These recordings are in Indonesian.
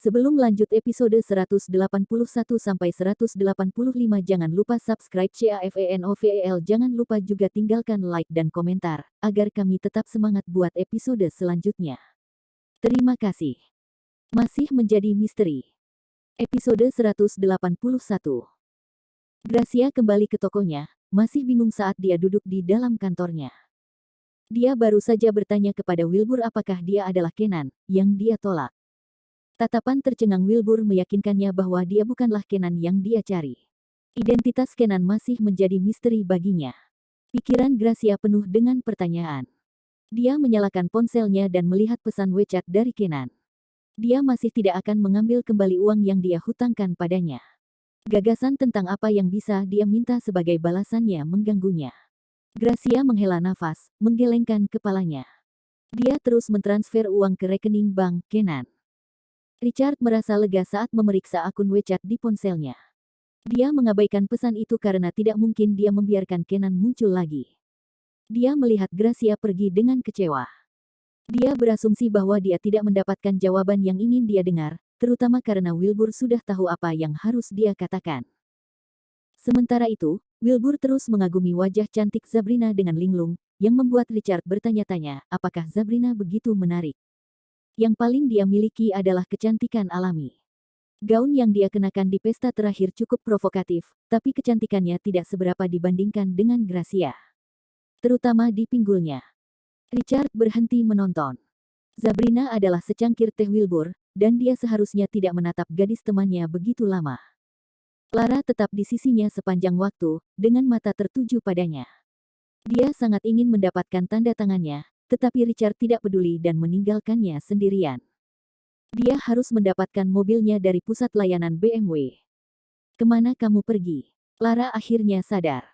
Sebelum lanjut episode 181 sampai 185 jangan lupa subscribe CAFENOVEL, jangan lupa juga tinggalkan like dan komentar, agar kami tetap semangat buat episode selanjutnya. Terima kasih. Masih menjadi misteri. Episode 181. Gracia kembali ke tokonya, masih bingung saat dia duduk di dalam kantornya. Dia baru saja bertanya kepada Wilbur apakah dia adalah Kenan, yang dia tolak. Tatapan tercengang Wilbur meyakinkannya bahwa dia bukanlah Kenan yang dia cari. Identitas Kenan masih menjadi misteri baginya. Pikiran Gracia penuh dengan pertanyaan. Dia menyalakan ponselnya dan melihat pesan WeChat dari Kenan. Dia masih tidak akan mengambil kembali uang yang dia hutangkan padanya. Gagasan tentang apa yang bisa dia minta sebagai balasannya mengganggunya. Gracia menghela nafas, menggelengkan kepalanya. Dia terus mentransfer uang ke rekening bank Kenan. Richard merasa lega saat memeriksa akun WeChat di ponselnya. Dia mengabaikan pesan itu karena tidak mungkin dia membiarkan Kenan muncul lagi. Dia melihat Gracia pergi dengan kecewa. Dia berasumsi bahwa dia tidak mendapatkan jawaban yang ingin dia dengar, terutama karena Wilbur sudah tahu apa yang harus dia katakan. Sementara itu, Wilbur terus mengagumi wajah cantik Sabrina dengan linglung, yang membuat Richard bertanya-tanya, apakah Sabrina begitu menarik? Yang paling dia miliki adalah kecantikan alami. Gaun yang dia kenakan di pesta terakhir cukup provokatif, tapi kecantikannya tidak seberapa dibandingkan dengan Gracia. Terutama di pinggulnya. Richard berhenti menonton. Sabrina adalah secangkir teh Wilbur, dan dia seharusnya tidak menatap gadis temannya begitu lama. Lara tetap di sisinya sepanjang waktu, dengan mata tertuju padanya. Dia sangat ingin mendapatkan tanda tangannya, tetapi Richard tidak peduli dan meninggalkannya sendirian. Dia harus mendapatkan mobilnya dari pusat layanan BMW. Kemana kamu pergi? Lara akhirnya sadar.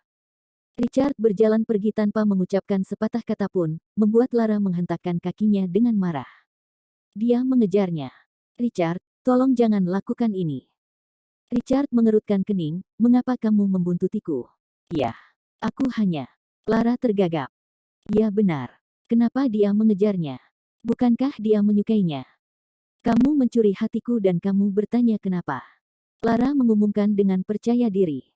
Richard berjalan pergi tanpa mengucapkan sepatah kata pun, membuat Lara menghentakkan kakinya dengan marah. Dia mengejarnya. Richard, tolong jangan lakukan ini. Richard mengerutkan kening, mengapa kamu membuntutiku? Ya, aku hanya... Lara tergagap. Ya benar. Kenapa dia mengejarnya? Bukankah dia menyukainya? Kamu mencuri hatiku dan kamu bertanya kenapa? Lara mengumumkan dengan percaya diri.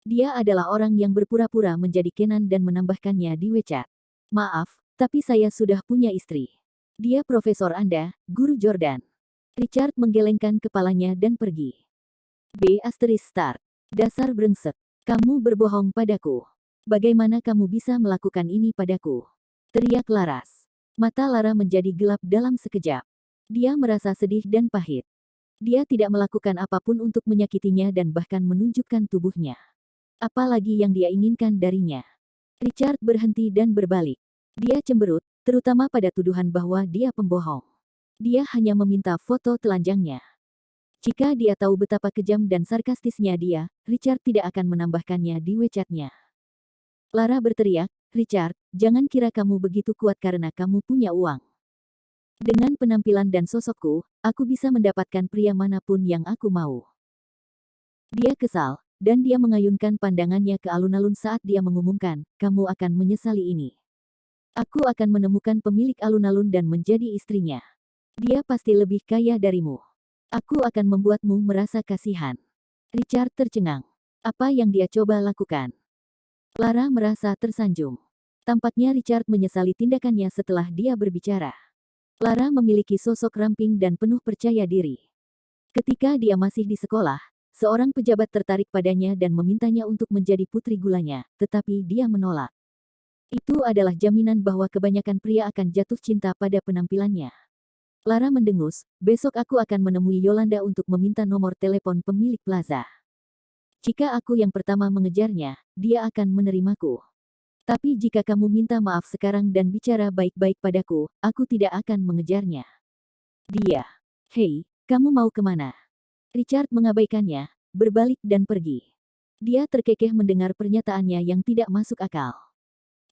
Dia adalah orang yang berpura-pura menjadi Kenan dan menambahkannya di WeChat. Maaf, tapi saya sudah punya istri. Dia profesor Anda, Guru Jordan. Richard menggelengkan kepalanya dan pergi. ****. Dasar brengsek. Kamu berbohong padaku. Bagaimana kamu bisa melakukan ini padaku? Teriak Laras. Mata Lara menjadi gelap dalam sekejap. Dia merasa sedih dan pahit. Dia tidak melakukan apapun untuk menyakitinya dan bahkan menunjukkan tubuhnya. Apalagi yang dia inginkan darinya. Richard berhenti dan berbalik. Dia cemberut, terutama pada tuduhan bahwa dia pembohong. Dia hanya meminta foto telanjangnya. Jika dia tahu betapa kejam dan sarkastisnya dia, Richard tidak akan menambahkannya di WeChat-nya. Lara berteriak, Richard, jangan kira kamu begitu kuat karena kamu punya uang. Dengan penampilan dan sosokku, aku bisa mendapatkan pria manapun yang aku mau. Dia kesal, dan dia mengayunkan pandangannya ke alun-alun saat dia mengumumkan, kamu akan menyesali ini. Aku akan menemukan pemilik alun-alun dan menjadi istrinya. Dia pasti lebih kaya darimu. Aku akan membuatmu merasa kasihan. Richard tercengang. Apa yang dia coba lakukan? Lara merasa tersanjung. Tampaknya Richard menyesali tindakannya setelah dia berbicara. Lara memiliki sosok ramping dan penuh percaya diri. Ketika dia masih di sekolah, seorang pejabat tertarik padanya dan memintanya untuk menjadi putri gulanya, tetapi dia menolak. Itu adalah jaminan bahwa kebanyakan pria akan jatuh cinta pada penampilannya. Lara mendengus, besok aku akan menemui Yolanda untuk meminta nomor telepon pemilik plaza. Jika aku yang pertama mengejarnya, dia akan menerimaku. Tapi jika kamu minta maaf sekarang dan bicara baik-baik padaku, aku tidak akan mengejarnya. Dia. Hei, kamu mau kemana? Richard mengabaikannya, berbalik dan pergi. Dia terkekeh mendengar pernyataannya yang tidak masuk akal.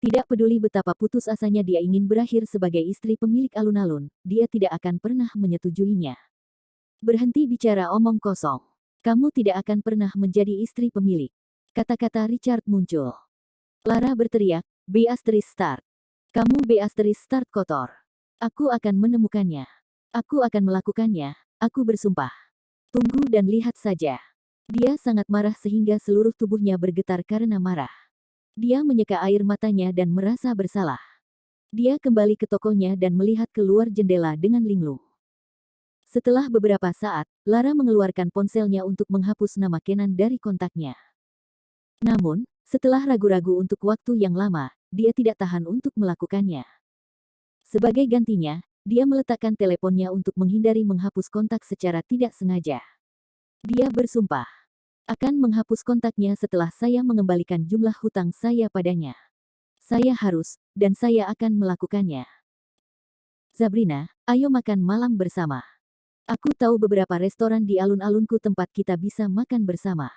Tidak peduli betapa putus asanya dia ingin berakhir sebagai istri pemilik alun-alun, dia tidak akan pernah menyetujuinya. Berhenti bicara omong kosong. Kamu tidak akan pernah menjadi istri pemilik. Kata-kata Richard muncul. Lara berteriak, ****. Kamu **** kotor. Aku akan menemukannya. Aku akan melakukannya. aku bersumpah. Tunggu dan lihat saja. Dia sangat marah sehingga seluruh tubuhnya bergetar karena marah. Dia menyeka air matanya dan merasa bersalah. Dia kembali ke tokonya dan melihat keluar jendela dengan linglung. Setelah beberapa saat, Lara mengeluarkan ponselnya untuk menghapus nama Kenan dari kontaknya. Namun, setelah ragu-ragu untuk waktu yang lama, dia tidak tahan untuk melakukannya. Sebagai gantinya, dia meletakkan teleponnya untuk menghindari menghapus kontak secara tidak sengaja. Dia bersumpah akan menghapus kontaknya setelah saya mengembalikan jumlah hutang saya padanya. Saya harus, dan saya akan melakukannya. Sabrina, ayo makan malam bersama. Aku tahu beberapa restoran di alun-alunku tempat kita bisa makan bersama.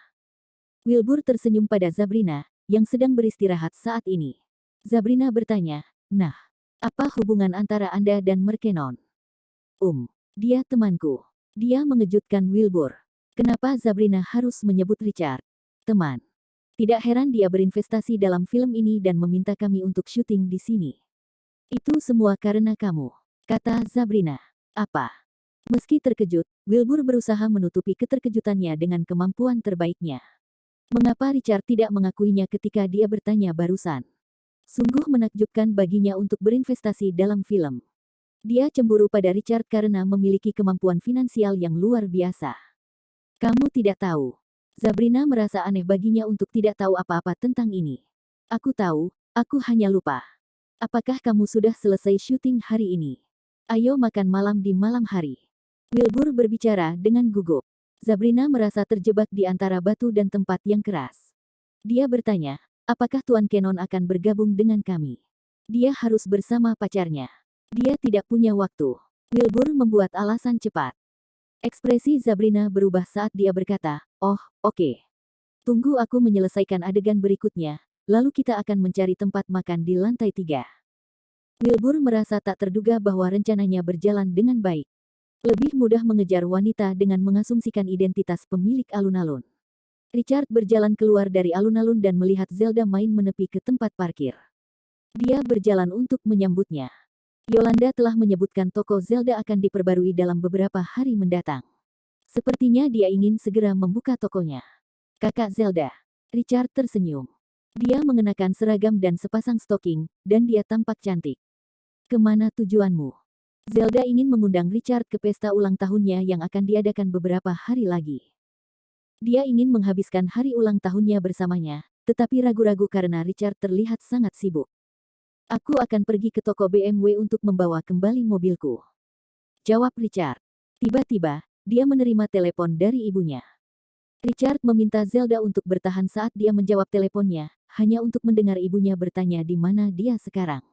Wilbur tersenyum pada Sabrina, yang sedang beristirahat saat ini. Sabrina bertanya, nah, apa hubungan antara Anda dan Merkenon? Dia temanku. Dia mengejutkan Wilbur. Kenapa Sabrina harus menyebut Richard? Teman. Tidak heran dia berinvestasi dalam film ini dan meminta kami untuk syuting di sini. Itu semua karena kamu, kata Sabrina. Apa? Meski terkejut, Wilbur berusaha menutupi keterkejutannya dengan kemampuan terbaiknya. Mengapa Richard tidak mengakuinya ketika dia bertanya barusan? Sungguh menakjubkan baginya untuk berinvestasi dalam film. Dia cemburu pada Richard karena memiliki kemampuan finansial yang luar biasa. Kamu tidak tahu. Sabrina merasa aneh baginya untuk tidak tahu apa-apa tentang ini. Aku tahu, aku hanya lupa. Apakah kamu sudah selesai syuting hari ini? Ayo makan malam di malam hari. Wilbur berbicara dengan gugup. Sabrina merasa terjebak di antara batu dan tempat yang keras. Dia bertanya, apakah Tuan Kenon akan bergabung dengan kami? Dia harus bersama pacarnya. Dia tidak punya waktu. Wilbur membuat alasan cepat. Ekspresi Sabrina berubah saat dia berkata, oh, oke. Tunggu aku menyelesaikan adegan berikutnya, lalu kita akan mencari tempat makan di lantai 3. Wilbur merasa tak terduga bahwa rencananya berjalan dengan baik. Lebih mudah mengejar wanita dengan mengasumsikan identitas pemilik alun-alun. Richard berjalan keluar dari alun-alun dan melihat Zelda main menepi ke tempat parkir. Dia berjalan untuk menyambutnya. Yolanda telah menyebutkan toko Zelda akan diperbarui dalam beberapa hari mendatang. Sepertinya dia ingin segera membuka tokonya. Kakak Zelda. Richard tersenyum. Dia mengenakan seragam dan sepasang stoking, dan dia tampak cantik. Kemana tujuanmu? Zelda ingin mengundang Richard ke pesta ulang tahunnya yang akan diadakan beberapa hari lagi. Dia ingin menghabiskan hari ulang tahunnya bersamanya, tetapi ragu-ragu karena Richard terlihat sangat sibuk. Aku akan pergi ke toko BMW untuk membawa kembali mobilku. Jawab Richard. Tiba-tiba, dia menerima telepon dari ibunya. Richard meminta Zelda untuk bertahan saat dia menjawab teleponnya, hanya untuk mendengar ibunya bertanya di mana dia sekarang.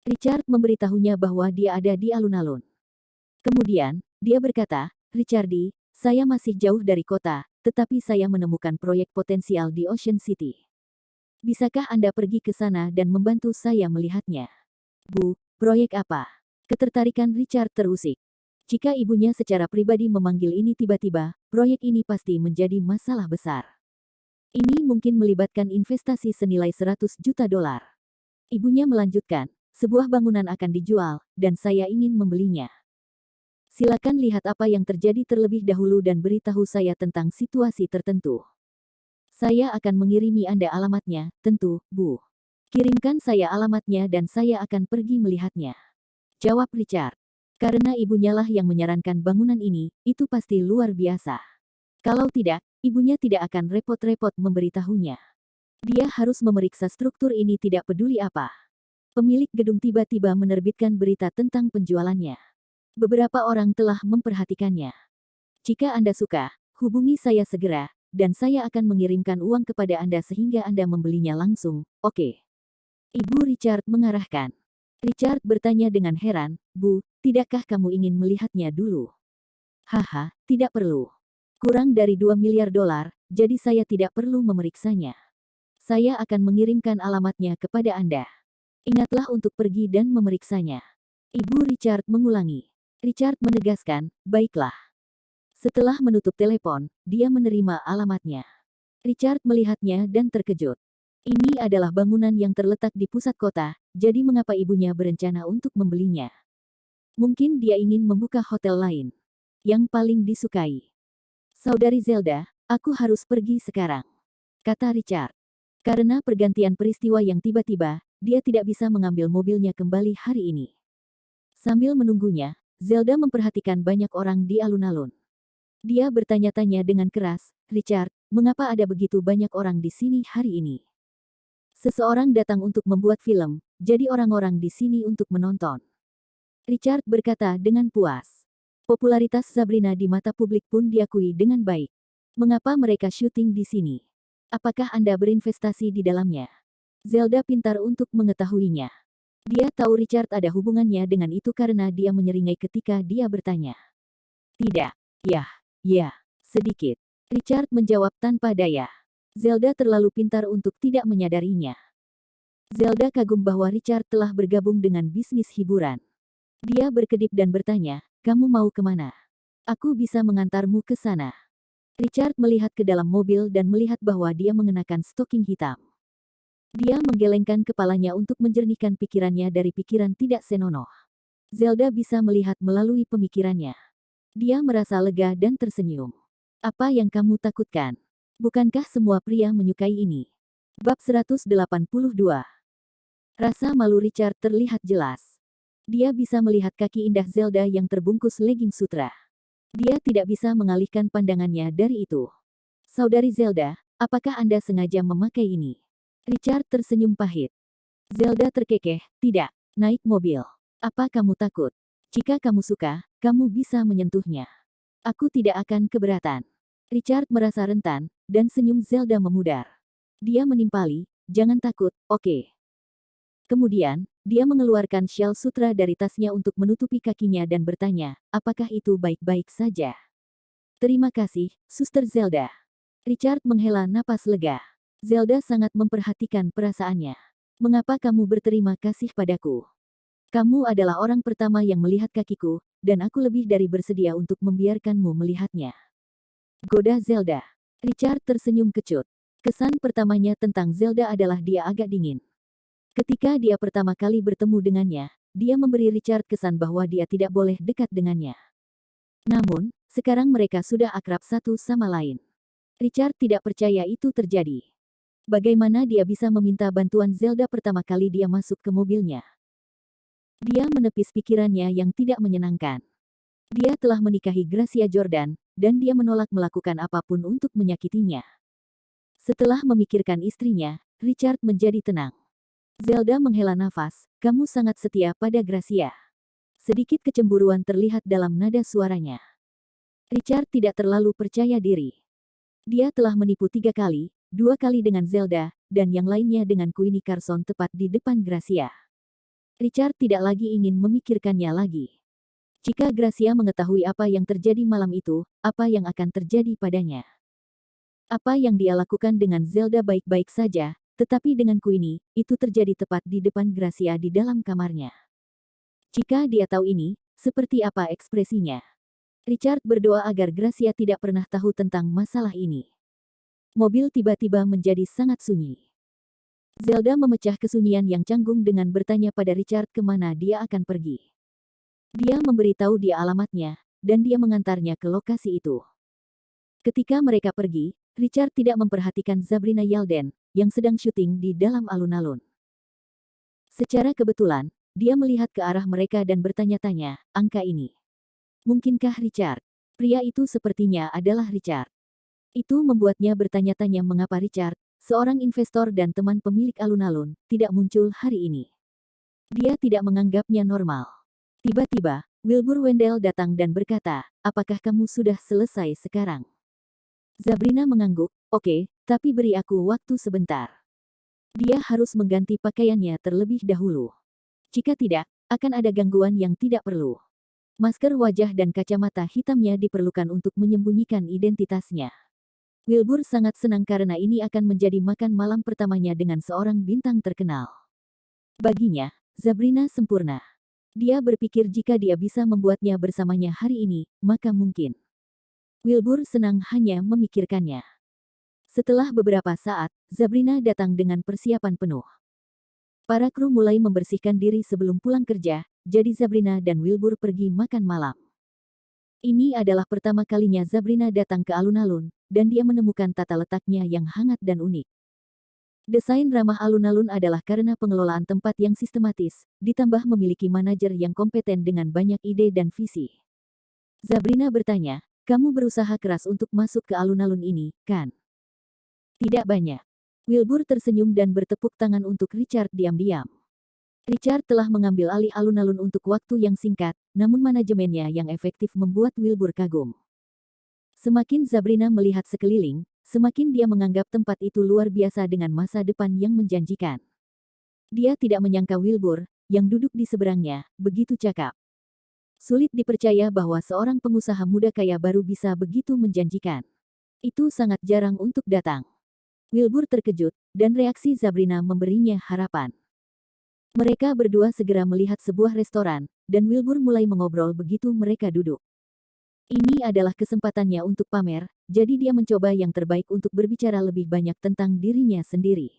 Richard memberitahunya bahwa dia ada di alun-alun. Kemudian, dia berkata, Richardi, saya masih jauh dari kota, tetapi saya menemukan proyek potensial di Ocean City. Bisakah Anda pergi ke sana dan membantu saya melihatnya? Bu, proyek apa? Ketertarikan Richard terusik. Jika ibunya secara pribadi memanggil ini tiba-tiba, proyek ini pasti menjadi masalah besar. Ini mungkin melibatkan investasi senilai $100 juta. Ibunya melanjutkan, sebuah bangunan akan dijual, dan saya ingin membelinya. Silakan lihat apa yang terjadi terlebih dahulu dan beritahu saya tentang situasi tertentu. Saya akan mengirimi Anda alamatnya, tentu, Bu. Kirimkan saya alamatnya dan saya akan pergi melihatnya. Jawab Richard. Karena ibunya lah yang menyarankan bangunan ini, itu pasti luar biasa. Kalau tidak, ibunya tidak akan repot-repot memberitahunya. Dia harus memeriksa struktur ini tidak peduli apa. Pemilik gedung tiba-tiba menerbitkan berita tentang penjualannya. Beberapa orang telah memperhatikannya. Jika Anda suka, hubungi saya segera, dan saya akan mengirimkan uang kepada Anda sehingga Anda membelinya langsung, oke? Ibu Richard mengarahkan. Richard bertanya dengan heran, Bu, tidakkah kamu ingin melihatnya dulu? Haha, tidak perlu. Kurang dari $2 miliar, jadi saya tidak perlu memeriksanya. Saya akan mengirimkan alamatnya kepada Anda. Ingatlah untuk pergi dan memeriksanya. Ibu Richard mengulangi. Richard menegaskan, baiklah. Setelah menutup telepon, dia menerima alamatnya. Richard melihatnya dan terkejut. Ini adalah bangunan yang terletak di pusat kota, jadi mengapa ibunya berencana untuk membelinya? Mungkin dia ingin membuka hotel lain. yang paling disukai. Saudari Zelda, aku harus pergi sekarang, kata Richard. Karena pergantian peristiwa yang tiba-tiba, dia tidak bisa mengambil mobilnya kembali hari ini. Sambil menunggunya, Zelda memperhatikan banyak orang di alun-alun. Dia bertanya-tanya dengan keras, "Richard, mengapa ada begitu banyak orang di sini hari ini?" Seseorang datang untuk membuat film, jadi orang-orang di sini untuk menonton. Richard berkata dengan puas. Popularitas Sabrina di mata publik pun diakui dengan baik. Mengapa mereka syuting di sini? Apakah Anda berinvestasi di dalamnya? Zelda pintar untuk mengetahuinya. Dia tahu Richard ada hubungannya dengan itu karena dia menyeringai ketika dia bertanya. Tidak. Ya, sedikit. Richard menjawab tanpa daya. Zelda terlalu pintar untuk tidak menyadarinya. Zelda kagum bahwa Richard telah bergabung dengan bisnis hiburan. Dia berkedip dan bertanya, "Kamu mau kemana? Aku bisa mengantarmu ke sana." Richard melihat ke dalam mobil dan melihat bahwa dia mengenakan stoking hitam. Dia menggelengkan kepalanya untuk menjernihkan pikirannya dari pikiran tidak senonoh. Zelda bisa melihat melalui pemikirannya. Dia merasa lega dan tersenyum. Apa yang kamu takutkan? Bukankah semua pria menyukai ini? Bab 182. Rasa malu Richard terlihat jelas. Dia bisa melihat kaki indah Zelda yang terbungkus legging sutra. Dia tidak bisa mengalihkan pandangannya dari itu. Saudari Zelda, apakah Anda sengaja memakai ini? Richard tersenyum pahit. Zelda terkekeh, tidak. Naik mobil. Apa kamu takut? Jika kamu suka, kamu bisa menyentuhnya. Aku tidak akan keberatan. Richard merasa rentan, dan senyum Zelda memudar. Dia menimpali, jangan takut, oke. Kemudian, dia mengeluarkan syal sutra dari tasnya untuk menutupi kakinya dan bertanya, apakah itu baik-baik saja? Terima kasih, Suster Zelda. Richard menghela napas lega. Zelda sangat memperhatikan perasaannya. Mengapa kamu berterima kasih padaku? Kamu adalah orang pertama yang melihat kakiku, dan aku lebih dari bersedia untuk membiarkanmu melihatnya. Goda Zelda. Richard tersenyum kecut. Kesan pertamanya tentang Zelda adalah dia agak dingin. Ketika dia pertama kali bertemu dengannya, dia memberi Richard kesan bahwa dia tidak boleh dekat dengannya. Namun, sekarang mereka sudah akrab satu sama lain. Richard tidak percaya itu terjadi. Bagaimana dia bisa meminta bantuan Zelda pertama kali dia masuk ke mobilnya? Dia menepis pikirannya yang tidak menyenangkan. Dia telah menikahi Gracia Jordan, dan dia menolak melakukan apapun untuk menyakitinya. Setelah memikirkan istrinya, Richard menjadi tenang. Zelda menghela nafas, kamu sangat setia pada Gracia. Sedikit kecemburuan terlihat dalam nada suaranya. Richard tidak terlalu percaya diri. Dia telah menipu 3 kali, 2 kali dengan Zelda, dan yang lainnya dengan Queenie Carson tepat di depan Gracia. Richard tidak lagi ingin memikirkannya lagi. Jika Gracia mengetahui apa yang terjadi malam itu, apa yang akan terjadi padanya? Apa yang dia lakukan dengan Zelda baik-baik saja, tetapi dengan Queenie, itu terjadi tepat di depan Gracia di dalam kamarnya. Jika dia tahu ini, seperti apa ekspresinya? Richard berdoa agar Gracia tidak pernah tahu tentang masalah ini. Mobil tiba-tiba menjadi sangat sunyi. Zelda memecah kesunyian yang canggung dengan bertanya pada Richard kemana dia akan pergi. Dia memberitahu dia alamatnya, dan dia mengantarnya ke lokasi itu. Ketika mereka pergi, Richard tidak memperhatikan Sabrina Yalden, yang sedang syuting di dalam alun-alun. Secara kebetulan, dia melihat ke arah mereka dan bertanya-tanya, angka ini. Mungkinkah Richard? Pria itu sepertinya adalah Richard. Itu membuatnya bertanya-tanya mengapa Richard, seorang investor dan teman pemilik alun-alun, tidak muncul hari ini. Dia tidak menganggapnya normal. Tiba-tiba, Wilbur Wendell datang dan berkata, apakah kamu sudah selesai sekarang? Sabrina mengangguk, oke, tapi beri aku waktu sebentar. Dia harus mengganti pakaiannya terlebih dahulu. Jika tidak, akan ada gangguan yang tidak perlu. Masker wajah dan kacamata hitamnya diperlukan untuk menyembunyikan identitasnya. Wilbur sangat senang karena ini akan menjadi makan malam pertamanya dengan seorang bintang terkenal. Baginya, Sabrina sempurna. Dia berpikir jika dia bisa membuatnya bersamanya hari ini, maka mungkin. Wilbur senang hanya memikirkannya. Setelah beberapa saat, Sabrina datang dengan persiapan penuh. Para kru mulai membersihkan diri sebelum pulang kerja, jadi Sabrina dan Wilbur pergi makan malam. Ini adalah pertama kalinya Sabrina datang ke alun-alun, dan dia menemukan tata letaknya yang hangat dan unik. Desain ramah alun-alun adalah karena pengelolaan tempat yang sistematis, ditambah memiliki manajer yang kompeten dengan banyak ide dan visi. Sabrina bertanya, "Kamu berusaha keras untuk masuk ke alun-alun ini, kan?" "Tidak banyak." Wilbur tersenyum dan bertepuk tangan untuk Richard diam-diam. Richard telah mengambil alih alun-alun untuk waktu yang singkat, namun manajemennya yang efektif membuat Wilbur kagum. Semakin Sabrina melihat sekeliling, semakin dia menganggap tempat itu luar biasa dengan masa depan yang menjanjikan. Dia tidak menyangka Wilbur, yang duduk di seberangnya, begitu cakap. Sulit dipercaya bahwa seorang pengusaha muda kaya baru bisa begitu menjanjikan. Itu sangat jarang untuk datang. Wilbur terkejut, dan reaksi Sabrina memberinya harapan. Mereka berdua segera melihat sebuah restoran, dan Wilbur mulai mengobrol begitu mereka duduk. Ini adalah kesempatannya untuk pamer, jadi dia mencoba yang terbaik untuk berbicara lebih banyak tentang dirinya sendiri.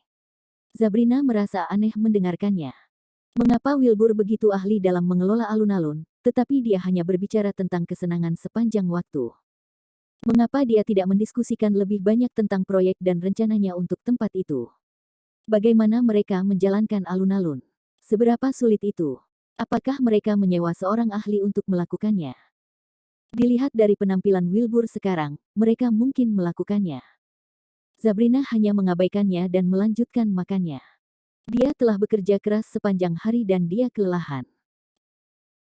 Sabrina merasa aneh mendengarkannya. Mengapa Wilbur begitu ahli dalam mengelola alun-alun, tetapi dia hanya berbicara tentang kesenangan sepanjang waktu? Mengapa dia tidak mendiskusikan lebih banyak tentang proyek dan rencananya untuk tempat itu? Bagaimana mereka menjalankan alun-alun? Seberapa sulit itu? Apakah mereka menyewa seorang ahli untuk melakukannya? Dilihat dari penampilan Wilbur sekarang, mereka mungkin melakukannya. Sabrina hanya mengabaikannya dan melanjutkan makannya. Dia telah bekerja keras sepanjang hari dan dia kelelahan.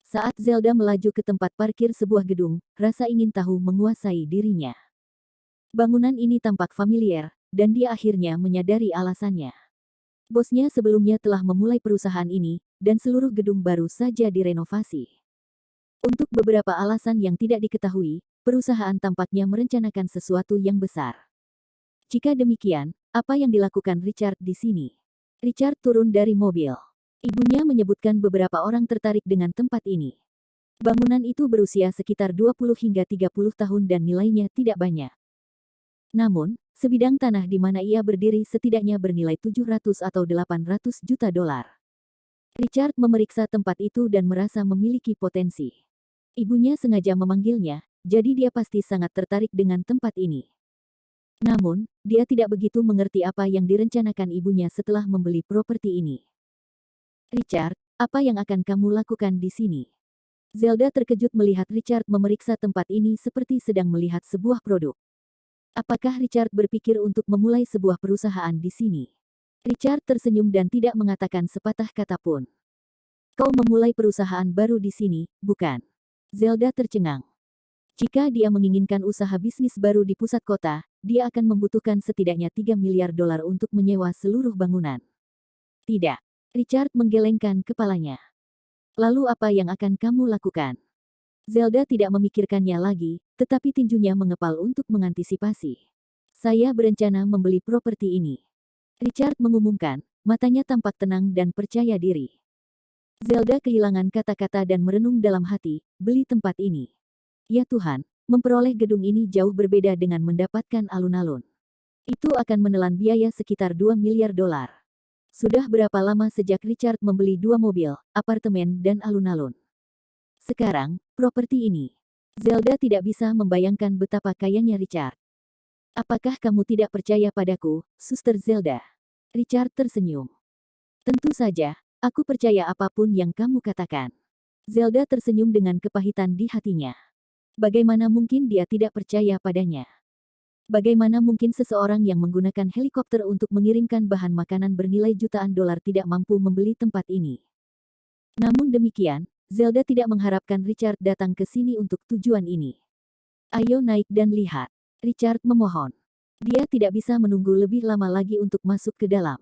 Saat Zelda melaju ke tempat parkir sebuah gedung, rasa ingin tahu menguasai dirinya. Bangunan ini tampak familiar, dan dia akhirnya menyadari alasannya. Bosnya sebelumnya telah memulai perusahaan ini, dan seluruh gedung baru saja direnovasi. Untuk beberapa alasan yang tidak diketahui, perusahaan tampaknya merencanakan sesuatu yang besar. Jika demikian, apa yang dilakukan Richard di sini? Richard turun dari mobil. Ibunya menyebutkan beberapa orang tertarik dengan tempat ini. Bangunan itu berusia sekitar 20 hingga 30 tahun dan nilainya tidak banyak. Namun, sebidang tanah di mana ia berdiri setidaknya bernilai 700 atau 800 juta dolar. Richard memeriksa tempat itu dan merasa memiliki potensi. Ibunya sengaja memanggilnya, jadi dia pasti sangat tertarik dengan tempat ini. Namun, dia tidak begitu mengerti apa yang direncanakan ibunya setelah membeli properti ini. "Richard, apa yang akan kamu lakukan di sini?" Zelda terkejut melihat Richard memeriksa tempat ini seperti sedang melihat sebuah produk. Apakah Richard berpikir untuk memulai sebuah perusahaan di sini? Richard tersenyum dan tidak mengatakan sepatah kata pun. "Kau memulai perusahaan baru di sini, bukan?" Zelda tercengang. Jika dia menginginkan usaha bisnis baru di pusat kota, dia akan membutuhkan setidaknya 3 miliar dolar untuk menyewa seluruh bangunan. "Tidak." Richard menggelengkan kepalanya. "Lalu apa yang akan kamu lakukan?" Zelda tidak memikirkannya lagi, tetapi tinjunya mengepal untuk mengantisipasi. "Saya berencana membeli properti ini." Richard mengumumkan, matanya tampak tenang dan percaya diri. Zelda kehilangan kata-kata dan merenung dalam hati, beli tempat ini. Ya Tuhan, memperoleh gedung ini jauh berbeda dengan mendapatkan alun-alun. Itu akan menelan biaya sekitar 2 miliar dolar. Sudah berapa lama sejak Richard membeli 2 mobil, apartemen dan alun-alun? Sekarang, properti ini. Zelda tidak bisa membayangkan betapa kayanya Richard. "Apakah kamu tidak percaya padaku, Suster Zelda?" Richard tersenyum. "Tentu saja, aku percaya apapun yang kamu katakan." Zelda tersenyum dengan kepahitan di hatinya. Bagaimana mungkin dia tidak percaya padanya? Bagaimana mungkin seseorang yang menggunakan helikopter untuk mengirimkan bahan makanan bernilai jutaan dolar tidak mampu membeli tempat ini? Namun demikian, Zelda tidak mengharapkan Richard datang ke sini untuk tujuan ini. "Ayo naik dan lihat." Richard memohon. Dia tidak bisa menunggu lebih lama lagi untuk masuk ke dalam.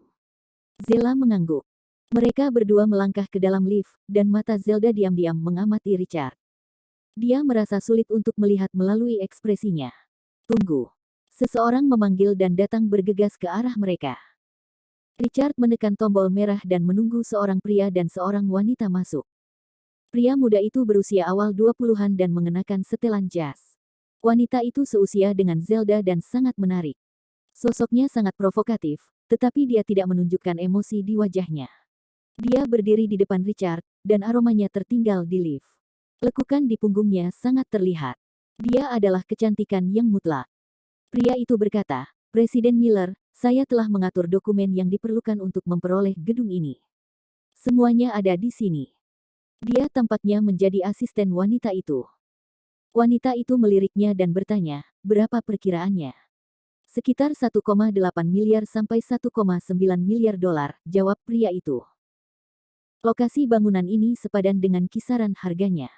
Zella mengangguk. Mereka berdua melangkah ke dalam lift, dan mata Zelda diam-diam mengamati Richard. Dia merasa sulit untuk melihat melalui ekspresinya. "Tunggu." Seseorang memanggil dan datang bergegas ke arah mereka. Richard menekan tombol merah dan menunggu seorang pria dan seorang wanita masuk. Pria muda itu berusia awal 20-an dan mengenakan setelan jas. Wanita itu seusia dengan Zelda dan sangat menarik. Sosoknya sangat provokatif, tetapi dia tidak menunjukkan emosi di wajahnya. Dia berdiri di depan Richard, dan aromanya tertinggal di lift. Lekukan di punggungnya sangat terlihat. Dia adalah kecantikan yang mutlak. Pria itu berkata, Presiden Miller, saya telah mengatur dokumen yang diperlukan untuk memperoleh gedung ini. Semuanya ada di sini. Dia tampaknya menjadi asisten wanita itu. Wanita itu meliriknya dan bertanya, berapa perkiraannya? Sekitar 1,8 miliar sampai 1,9 miliar dolar, jawab pria itu. Lokasi bangunan ini sepadan dengan kisaran harganya.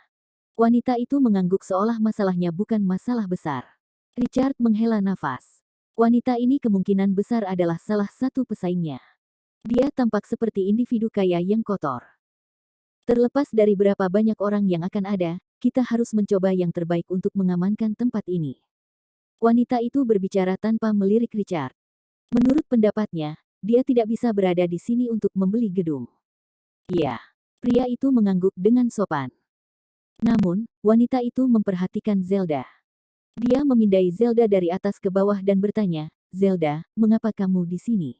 Wanita itu mengangguk seolah masalahnya bukan masalah besar. Richard menghela nafas. Wanita ini kemungkinan besar adalah salah satu pesaingnya. Dia tampak seperti individu kaya yang kotor. Terlepas dari berapa banyak orang yang akan ada, kita harus mencoba yang terbaik untuk mengamankan tempat ini. Wanita itu berbicara tanpa melirik Richard. Menurut pendapatnya, dia tidak bisa berada di sini untuk membeli gedung. Iya. Pria itu mengangguk dengan sopan. Namun, wanita itu memperhatikan Zelda. Dia memindai Zelda dari atas ke bawah dan bertanya, Zelda, mengapa kamu di sini?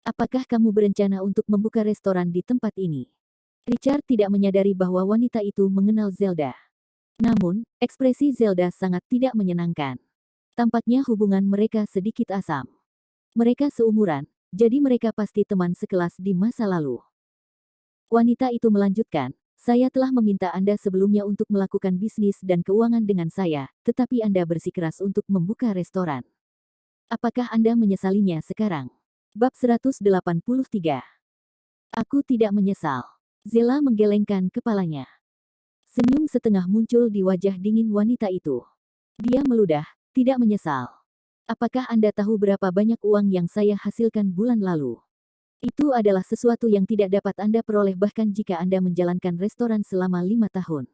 Apakah kamu berencana untuk membuka restoran di tempat ini? Richard tidak menyadari bahwa wanita itu mengenal Zelda. Namun, ekspresi Zelda sangat tidak menyenangkan. Tampaknya hubungan mereka sedikit asam. Mereka seumuran, jadi mereka pasti teman sekelas di masa lalu. Wanita itu melanjutkan, saya telah meminta Anda sebelumnya untuk melakukan bisnis dan keuangan dengan saya, tetapi Anda bersikeras untuk membuka restoran. Apakah Anda menyesalinya sekarang? Bab 183. Aku tidak menyesal. Zela menggelengkan kepalanya. Senyum setengah muncul di wajah dingin wanita itu. Dia meludah, tidak menyesal. Apakah Anda tahu berapa banyak uang yang saya hasilkan bulan lalu? Itu adalah sesuatu yang tidak dapat Anda peroleh bahkan jika Anda menjalankan restoran selama 5 tahun.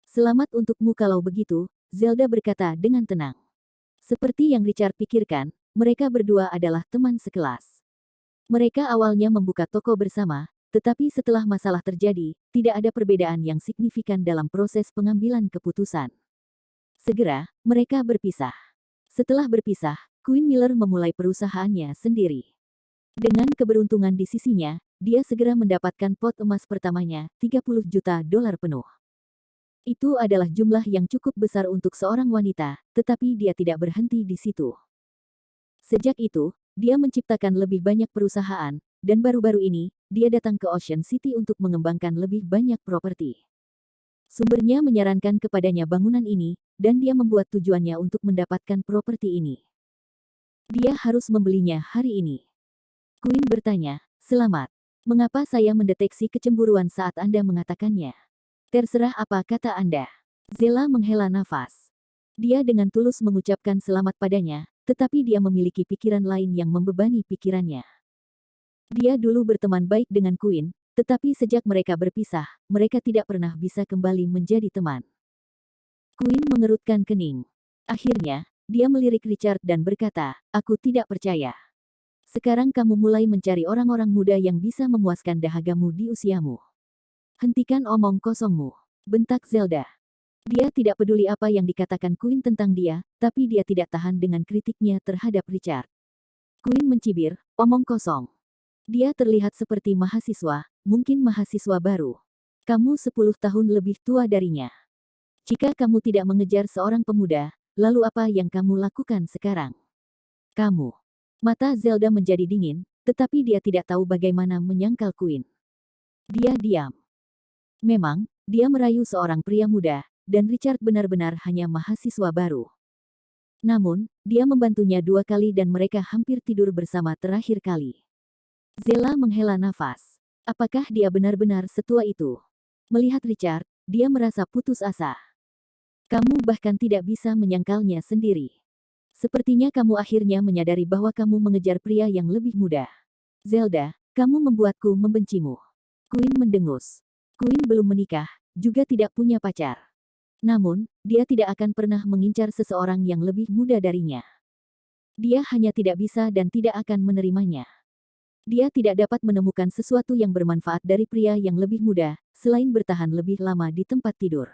Selamat untukmu kalau begitu, Zelda berkata dengan tenang. Seperti yang Richard pikirkan, mereka berdua adalah teman sekelas. Mereka awalnya membuka toko bersama, tetapi setelah masalah terjadi, tidak ada perbedaan yang signifikan dalam proses pengambilan keputusan. Segera, mereka berpisah. Setelah berpisah, Queen Miller memulai perusahaannya sendiri. Dengan keberuntungan di sisinya, dia segera mendapatkan pot emas pertamanya, 30 juta dolar penuh. Itu adalah jumlah yang cukup besar untuk seorang wanita, tetapi dia tidak berhenti di situ. Sejak itu, dia menciptakan lebih banyak perusahaan, dan baru-baru ini, dia datang ke Ocean City untuk mengembangkan lebih banyak properti. Sumbernya menyarankan kepadanya bangunan ini, dan dia membuat tujuannya untuk mendapatkan properti ini. Dia harus membelinya hari ini. Queen bertanya, selamat. Mengapa saya mendeteksi kecemburuan saat Anda mengatakannya? Terserah apa kata Anda. Zela menghela nafas. Dia dengan tulus mengucapkan selamat padanya, tetapi dia memiliki pikiran lain yang membebani pikirannya. Dia dulu berteman baik dengan Queen, tetapi sejak mereka berpisah, mereka tidak pernah bisa kembali menjadi teman. Queen mengerutkan kening. Akhirnya, dia melirik Richard dan berkata, aku tidak percaya. Sekarang kamu mulai mencari orang-orang muda yang bisa memuaskan dahagamu di usiamu. Hentikan omong kosongmu, bentak Zelda. Dia tidak peduli apa yang dikatakan Queen tentang dia, tapi dia tidak tahan dengan kritiknya terhadap Richard. Queen mencibir, omong kosong. Dia terlihat seperti mahasiswa, mungkin mahasiswa baru. Kamu 10 tahun lebih tua darinya. Jika kamu tidak mengejar seorang pemuda, lalu apa yang kamu lakukan sekarang? Kamu. Mata Zelda menjadi dingin, tetapi dia tidak tahu bagaimana menyangkal Queen. Dia diam. Memang, dia merayu seorang pria muda, dan Richard benar-benar hanya mahasiswa baru. Namun, dia membantunya 2 kali dan mereka hampir tidur bersama terakhir kali. Zela menghela nafas. Apakah dia benar-benar setua itu? Melihat Richard, dia merasa putus asa. Kamu bahkan tidak bisa menyangkalnya sendiri. Sepertinya kamu akhirnya menyadari bahwa kamu mengejar pria yang lebih muda. Zelda, kamu membuatku membencimu. Queen mendengus. Queen belum menikah, juga tidak punya pacar. Namun, dia tidak akan pernah mengincar seseorang yang lebih muda darinya. Dia hanya tidak bisa dan tidak akan menerimanya. Dia tidak dapat menemukan sesuatu yang bermanfaat dari pria yang lebih muda, selain bertahan lebih lama di tempat tidur.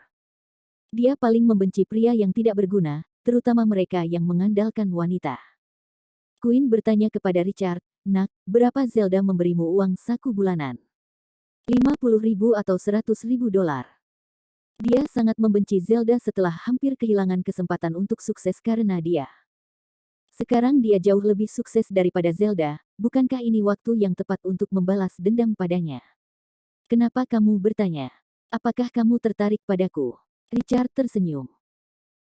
Dia paling membenci pria yang tidak berguna, terutama mereka yang mengandalkan wanita. Queen bertanya kepada Richard, nak, berapa Zelda memberimu uang saku bulanan? 50.000 atau 100.000 dolar? Dia sangat membenci Zelda setelah hampir kehilangan kesempatan untuk sukses karena dia. Sekarang dia jauh lebih sukses daripada Zelda, bukankah ini waktu yang tepat untuk membalas dendam padanya? Kenapa kamu bertanya? Apakah kamu tertarik padaku? Richard tersenyum.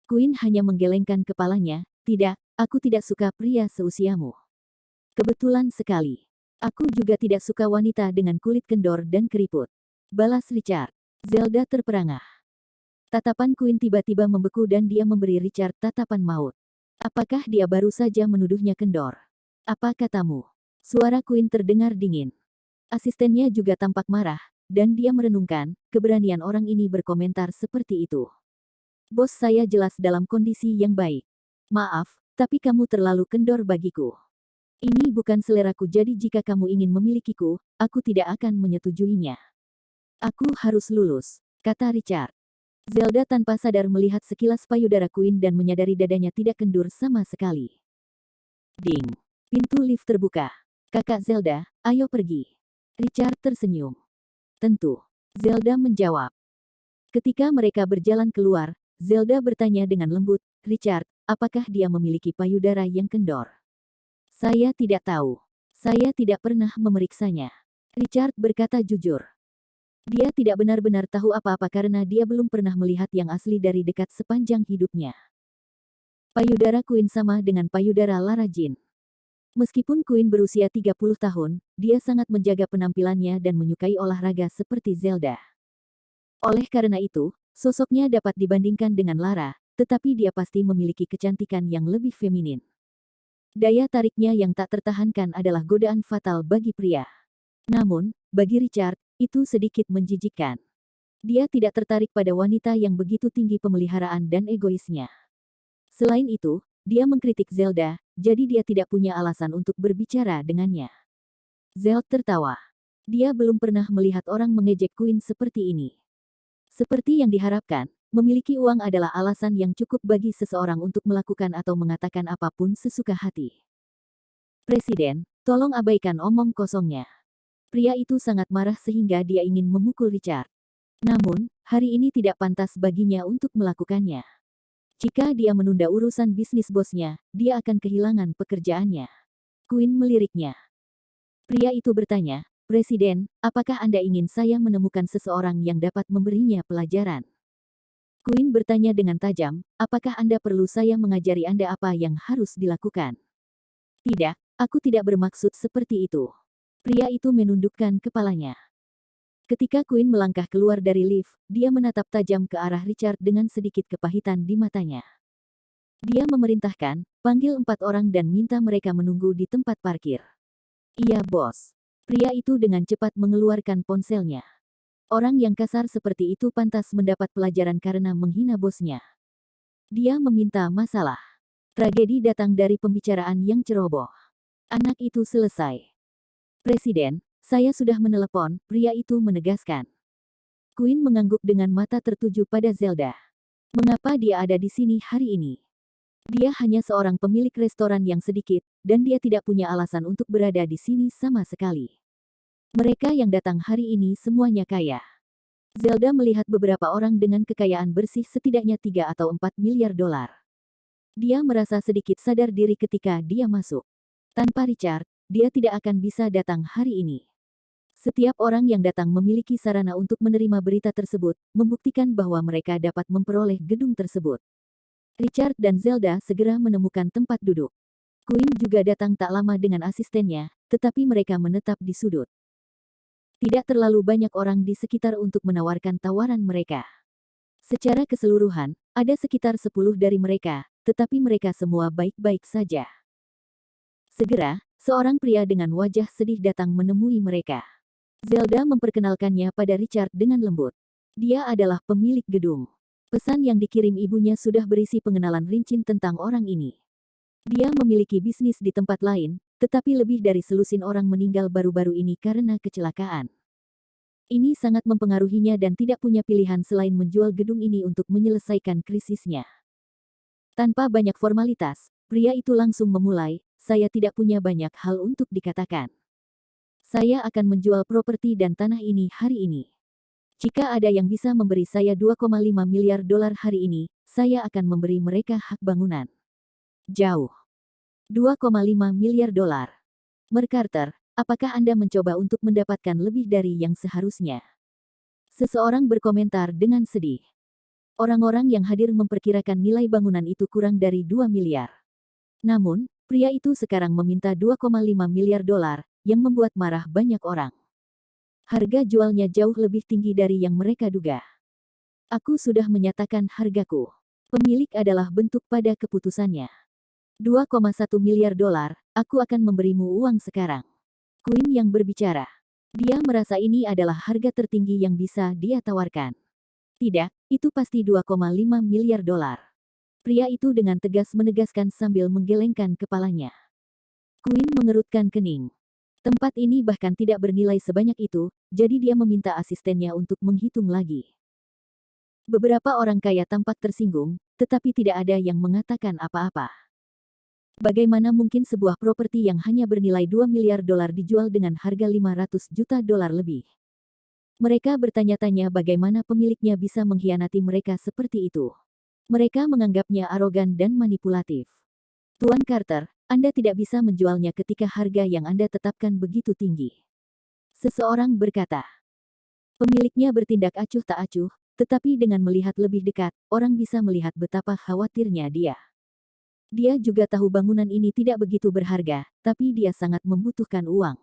Queen hanya menggelengkan kepalanya, tidak, aku tidak suka pria seusiamu. Kebetulan sekali. Aku juga tidak suka wanita dengan kulit kendor dan keriput. Balas Richard. Zelda terperangah. Tatapan Queen tiba-tiba membeku dan dia memberi Richard tatapan maut. Apakah dia baru saja menuduhnya kendor? Apa katamu? Suara Queen terdengar dingin. Asistennya juga tampak marah, dan dia merenungkan, keberanian orang ini berkomentar seperti itu. Bos saya jelas dalam kondisi yang baik. Maaf, tapi kamu terlalu kendor bagiku. Ini bukan seleraku jadi jika kamu ingin memilikiku, aku tidak akan menyetujuinya. Aku harus lulus, kata Richard. Zelda tanpa sadar melihat sekilas payudara Queen dan menyadari dadanya tidak kendur sama sekali. Ding! Pintu lift terbuka. Kakak Zelda, ayo pergi. Richard tersenyum. Tentu. Zelda menjawab. Ketika mereka berjalan keluar, Zelda bertanya dengan lembut, Richard, apakah dia memiliki payudara yang kendor? Saya tidak tahu. Saya tidak pernah memeriksanya. Richard berkata jujur. Dia tidak benar-benar tahu apa-apa karena dia belum pernah melihat yang asli dari dekat sepanjang hidupnya. Payudara Queen sama dengan payudara Lara Jean. Meskipun Queen berusia 30 tahun, dia sangat menjaga penampilannya dan menyukai olahraga seperti Zelda. Oleh karena itu, sosoknya dapat dibandingkan dengan Lara, tetapi dia pasti memiliki kecantikan yang lebih feminin. Daya tariknya yang tak tertahankan adalah godaan fatal bagi pria. Namun, bagi Richard, itu sedikit menjijikkan. Dia tidak tertarik pada wanita yang begitu tinggi pemeliharaan dan egoisnya. Selain itu, dia mengkritik Zelda, jadi dia tidak punya alasan untuk berbicara dengannya. Zelda tertawa. Dia belum pernah melihat orang mengejek Queen seperti ini. Seperti yang diharapkan, memiliki uang adalah alasan yang cukup bagi seseorang untuk melakukan atau mengatakan apapun sesuka hati. Presiden, tolong abaikan omong kosongnya. Pria itu sangat marah sehingga dia ingin memukul Richard. Namun, hari ini tidak pantas baginya untuk melakukannya. Jika dia menunda urusan bisnis bosnya, dia akan kehilangan pekerjaannya. Queen meliriknya. Pria itu bertanya, Presiden, apakah Anda ingin saya menemukan seseorang yang dapat memberinya pelajaran? Queen bertanya dengan tajam, apakah Anda perlu saya mengajari Anda apa yang harus dilakukan? Tidak, aku tidak bermaksud seperti itu. Pria itu menundukkan kepalanya. Ketika Queen melangkah keluar dari lift, dia menatap tajam ke arah Richard dengan sedikit kepahitan di matanya. Dia memerintahkan, panggil 4 orang dan minta mereka menunggu di tempat parkir. Iya bos. Pria itu dengan cepat mengeluarkan ponselnya. Orang yang kasar seperti itu pantas mendapat pelajaran karena menghina bosnya. Dia meminta masalah. Tragedi datang dari pembicaraan yang ceroboh. Anak itu selesai. Presiden, saya sudah menelepon, pria itu menegaskan. Queen mengangguk dengan mata tertuju pada Zelda. Mengapa dia ada di sini hari ini? Dia hanya seorang pemilik restoran yang sedikit, dan dia tidak punya alasan untuk berada di sini sama sekali. Mereka yang datang hari ini semuanya kaya. Zelda melihat beberapa orang dengan kekayaan bersih setidaknya 3 atau 4 miliar dolar. Dia merasa sedikit sadar diri ketika dia masuk. Tanpa Richard, dia tidak akan bisa datang hari ini. Setiap orang yang datang memiliki sarana untuk menerima berita tersebut, membuktikan bahwa mereka dapat memperoleh gedung tersebut. Richard dan Zelda segera menemukan tempat duduk. Queen juga datang tak lama dengan asistennya, tetapi mereka menetap di sudut. Tidak terlalu banyak orang di sekitar untuk menawarkan tawaran mereka. Secara keseluruhan, ada sekitar 10 dari mereka, tetapi mereka semua baik-baik saja. Segera, seorang pria dengan wajah sedih datang menemui mereka. Zelda memperkenalkannya pada Richard dengan lembut. Dia adalah pemilik gedung. Pesan yang dikirim ibunya sudah berisi pengenalan rinci tentang orang ini. Dia memiliki bisnis di tempat lain, tetapi lebih dari selusin orang meninggal baru-baru ini karena kecelakaan. Ini sangat mempengaruhinya dan tidak punya pilihan selain menjual gedung ini untuk menyelesaikan krisisnya. Tanpa banyak formalitas, pria itu langsung memulai, saya tidak punya banyak hal untuk dikatakan. Saya akan menjual properti dan tanah ini hari ini. Jika ada yang bisa memberi saya 2,5 miliar dolar hari ini, saya akan memberi mereka hak bangunan. Jauh. 2,5 miliar dolar. McCarter, apakah Anda mencoba untuk mendapatkan lebih dari yang seharusnya? Seseorang berkomentar dengan sedih. Orang-orang yang hadir memperkirakan nilai bangunan itu kurang dari 2 miliar. Namun, pria itu sekarang meminta 2,5 miliar dolar, yang membuat marah banyak orang. Harga jualnya jauh lebih tinggi dari yang mereka duga. Aku sudah menyatakan hargaku. Pemilik adalah bentuk pada keputusannya. 2,1 miliar dolar, aku akan memberimu uang sekarang. Queen yang berbicara. Dia merasa ini adalah harga tertinggi yang bisa dia tawarkan. Tidak, itu pasti 2,5 miliar dolar. Pria itu dengan tegas menegaskan sambil menggelengkan kepalanya. Queen mengerutkan kening. Tempat ini bahkan tidak bernilai sebanyak itu, jadi dia meminta asistennya untuk menghitung lagi. Beberapa orang kaya tampak tersinggung, tetapi tidak ada yang mengatakan apa-apa. Bagaimana mungkin sebuah properti yang hanya bernilai 2 miliar dolar dijual dengan harga 500 juta dolar lebih? Mereka bertanya-tanya bagaimana pemiliknya bisa mengkhianati mereka seperti itu. Mereka menganggapnya arogan dan manipulatif. Tuan Carter, Anda tidak bisa menjualnya ketika harga yang Anda tetapkan begitu tinggi. Seseorang berkata. Pemiliknya bertindak acuh tak acuh, tetapi dengan melihat lebih dekat, orang bisa melihat betapa khawatirnya dia. Dia juga tahu bangunan ini tidak begitu berharga, tapi dia sangat membutuhkan uang.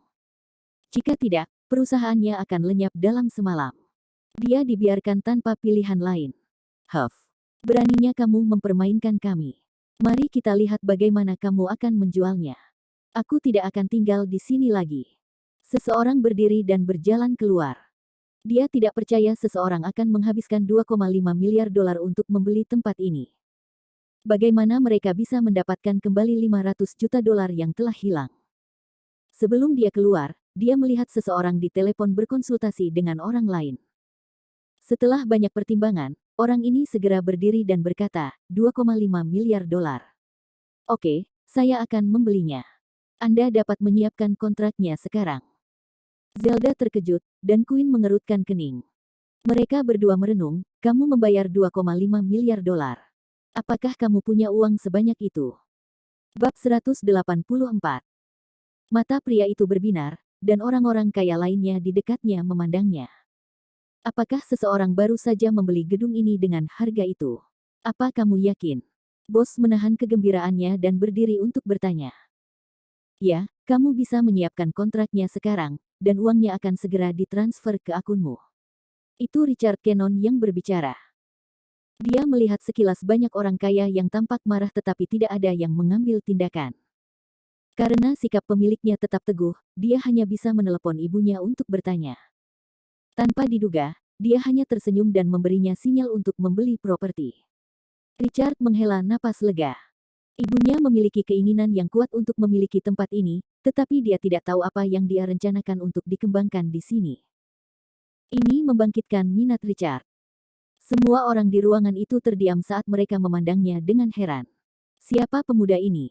Jika tidak, perusahaannya akan lenyap dalam semalam. Dia dibiarkan tanpa pilihan lain. Huff. Beraninya kamu mempermainkan kami. Mari kita lihat bagaimana kamu akan menjualnya. Aku tidak akan tinggal di sini lagi. Seseorang berdiri dan berjalan keluar. Dia tidak percaya seseorang akan menghabiskan 2,5 miliar dolar untuk membeli tempat ini. Bagaimana mereka bisa mendapatkan kembali 500 juta dolar yang telah hilang? Sebelum dia keluar, dia melihat seseorang di telepon berkonsultasi dengan orang lain. Setelah banyak pertimbangan, orang ini segera berdiri dan berkata, 2,5 miliar dolar. Oke, saya akan membelinya. Anda dapat menyiapkan kontraknya sekarang. Zelda terkejut, dan Queen mengerutkan kening. Mereka berdua merenung, kamu membayar 2,5 miliar dolar. Apakah kamu punya uang sebanyak itu? Bab 184. Mata pria itu berbinar, dan orang-orang kaya lainnya di dekatnya memandangnya. Apakah seseorang baru saja membeli gedung ini dengan harga itu? Apa kamu yakin? Bos menahan kegembiraannya dan berdiri untuk bertanya. Ya, kamu bisa menyiapkan kontraknya sekarang, dan uangnya akan segera ditransfer ke akunmu. Itu Richard Cannon yang berbicara. Dia melihat sekilas banyak orang kaya yang tampak marah tetapi tidak ada yang mengambil tindakan. Karena sikap pemiliknya tetap teguh, dia hanya bisa menelepon ibunya untuk bertanya. Tanpa diduga, dia hanya tersenyum dan memberinya sinyal untuk membeli properti. Richard menghela napas lega. Ibunya memiliki keinginan yang kuat untuk memiliki tempat ini, tetapi dia tidak tahu apa yang dia rencanakan untuk dikembangkan di sini. Ini membangkitkan minat Richard. Semua orang di ruangan itu terdiam saat mereka memandangnya dengan heran. Siapa pemuda ini?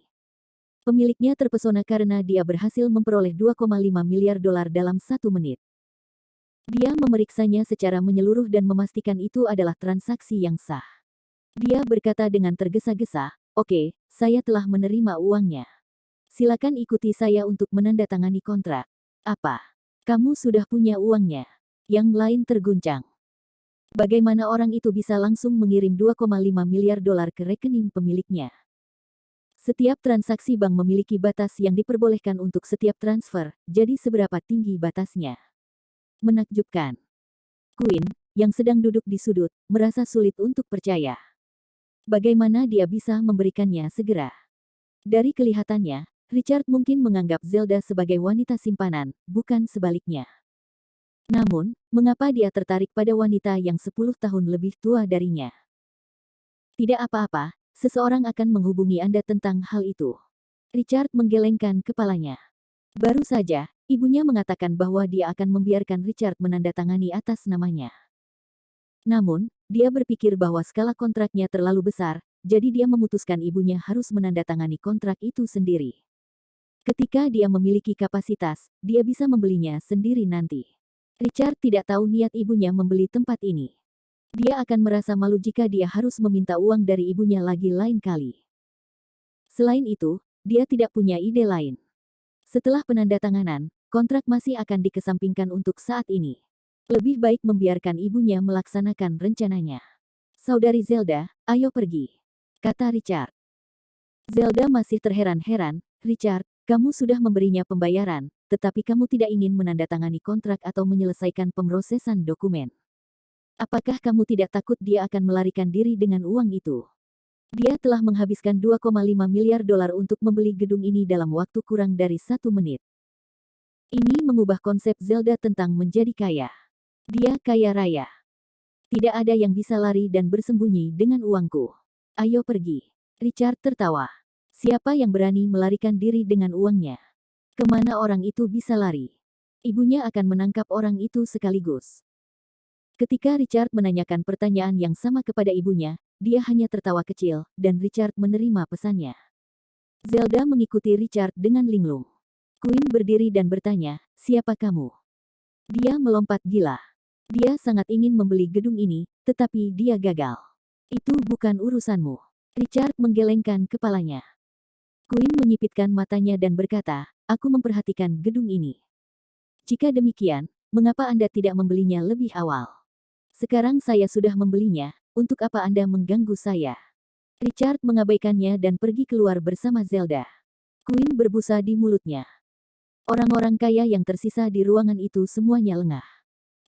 Pemiliknya terpesona karena dia berhasil memperoleh 2,5 miliar dolar dalam 1 menit. Dia memeriksanya secara menyeluruh dan memastikan itu adalah transaksi yang sah. Dia berkata dengan tergesa-gesa, "Oke, saya telah menerima uangnya. Silakan ikuti saya untuk menandatangani kontrak." "Apa? Kamu sudah punya uangnya?" Yang lain terguncang. Bagaimana orang itu bisa langsung mengirim 2,5 miliar dolar ke rekening pemiliknya? Setiap transaksi bank memiliki batas yang diperbolehkan untuk setiap transfer, jadi seberapa tinggi batasnya? Menakjubkan. Queen, yang sedang duduk di sudut, merasa sulit untuk percaya. Bagaimana dia bisa memberikannya segera? Dari kelihatannya, Richard mungkin menganggap Zelda sebagai wanita simpanan, bukan sebaliknya. Namun, mengapa dia tertarik pada wanita yang 10 tahun lebih tua darinya? Tidak apa-apa, seseorang akan menghubungi Anda tentang hal itu. Richard menggelengkan kepalanya. Baru saja, ibunya mengatakan bahwa dia akan membiarkan Richard menandatangani atas namanya. Namun, dia berpikir bahwa skala kontraknya terlalu besar, jadi dia memutuskan ibunya harus menandatangani kontrak itu sendiri. Ketika dia memiliki kapasitas, dia bisa membelinya sendiri nanti. Richard tidak tahu niat ibunya membeli tempat ini. Dia akan merasa malu jika dia harus meminta uang dari ibunya lagi lain kali. Selain itu, dia tidak punya ide lain. Setelah penandatanganan, kontrak masih akan dikesampingkan untuk saat ini. Lebih baik membiarkan ibunya melaksanakan rencananya. Saudari Zelda, ayo pergi, kata Richard. Zelda masih terheran-heran. Richard, kamu sudah memberinya pembayaran, tetapi kamu tidak ingin menandatangani kontrak atau menyelesaikan pemrosesan dokumen. Apakah kamu tidak takut dia akan melarikan diri dengan uang itu? Dia telah menghabiskan 2,5 miliar dolar untuk membeli gedung ini dalam waktu kurang dari 1 menit. Ini mengubah konsep Zelda tentang menjadi kaya. Dia kaya raya. Tidak ada yang bisa lari dan bersembunyi dengan uangku. Ayo pergi. Richard tertawa. Siapa yang berani melarikan diri dengan uangnya? Kemana orang itu bisa lari? Ibunya akan menangkap orang itu sekaligus. Ketika Richard menanyakan pertanyaan yang sama kepada ibunya, dia hanya tertawa kecil, dan Richard menerima pesannya. Zelda mengikuti Richard dengan linglung. Queen berdiri dan bertanya, siapa kamu? Dia melompat gila. Dia sangat ingin membeli gedung ini, tetapi dia gagal. Itu bukan urusanmu. Richard menggelengkan kepalanya. Queen menyipitkan matanya dan berkata, aku memperhatikan gedung ini. Jika demikian, mengapa Anda tidak membelinya lebih awal? Sekarang saya sudah membelinya, untuk apa Anda mengganggu saya? Richard mengabaikannya dan pergi keluar bersama Zelda. Queen berbusa di mulutnya. Orang-orang kaya yang tersisa di ruangan itu semuanya lengah.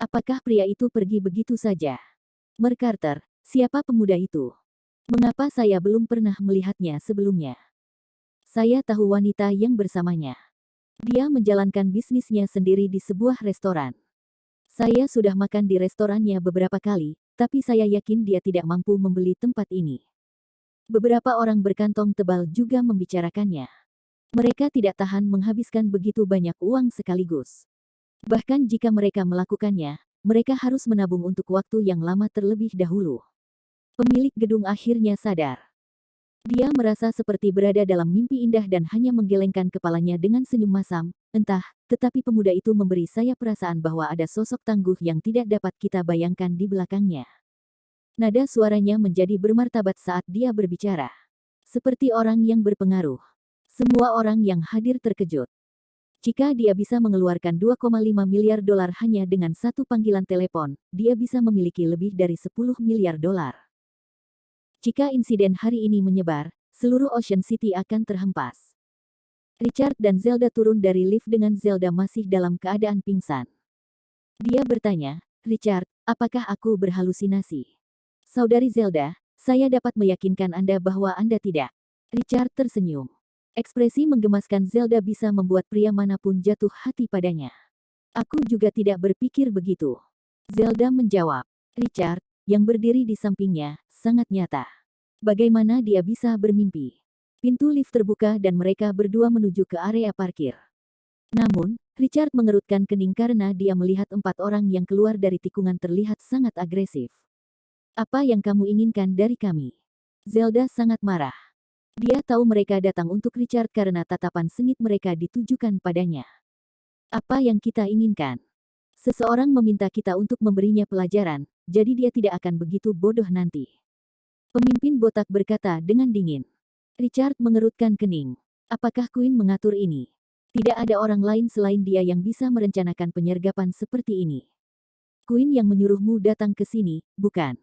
Apakah pria itu pergi begitu saja? McCarter, siapa pemuda itu? Mengapa saya belum pernah melihatnya sebelumnya? Saya tahu wanita yang bersamanya. Dia menjalankan bisnisnya sendiri di sebuah restoran. Saya sudah makan di restorannya beberapa kali, tapi saya yakin dia tidak mampu membeli tempat ini. Beberapa orang berkantong tebal juga membicarakannya. Mereka tidak tahan menghabiskan begitu banyak uang sekaligus. Bahkan jika mereka melakukannya, mereka harus menabung untuk waktu yang lama terlebih dahulu. Pemilik gedung akhirnya sadar. Dia merasa seperti berada dalam mimpi indah dan hanya menggelengkan kepalanya dengan senyum masam. Entah, tetapi pemuda itu memberi saya perasaan bahwa ada sosok tangguh yang tidak dapat kita bayangkan di belakangnya. Nada suaranya menjadi bermartabat saat dia berbicara. Seperti orang yang berpengaruh. Semua orang yang hadir terkejut. Jika dia bisa mengeluarkan 2,5 miliar dolar hanya dengan satu panggilan telepon, dia bisa memiliki lebih dari 10 miliar dolar. Jika insiden hari ini menyebar, seluruh Ocean City akan terhempas. Richard dan Zelda turun dari lift dengan Zelda masih dalam keadaan pingsan. Dia bertanya, Richard, apakah aku berhalusinasi? Saudari Zelda, saya dapat meyakinkan Anda bahwa Anda tidak. Richard tersenyum. Ekspresi menggemaskan Zelda bisa membuat pria manapun jatuh hati padanya. Aku juga tidak berpikir begitu. Zelda menjawab. Richard, yang berdiri di sampingnya, sangat nyata. Bagaimana dia bisa bermimpi? Pintu lift terbuka dan mereka berdua menuju ke area parkir. Namun, Richard mengerutkan kening karena dia melihat 4 orang yang keluar dari tikungan terlihat sangat agresif. Apa yang kamu inginkan dari kami? Zelda sangat marah. Dia tahu mereka datang untuk Richard karena tatapan sengit mereka ditujukan padanya. Apa yang kita inginkan? Seseorang meminta kita untuk memberinya pelajaran, jadi dia tidak akan begitu bodoh nanti. Pemimpin botak berkata dengan dingin. Richard mengerutkan kening. Apakah Queen mengatur ini? Tidak ada orang lain selain dia yang bisa merencanakan penyergapan seperti ini. Queen yang menyuruhmu datang ke sini, bukan?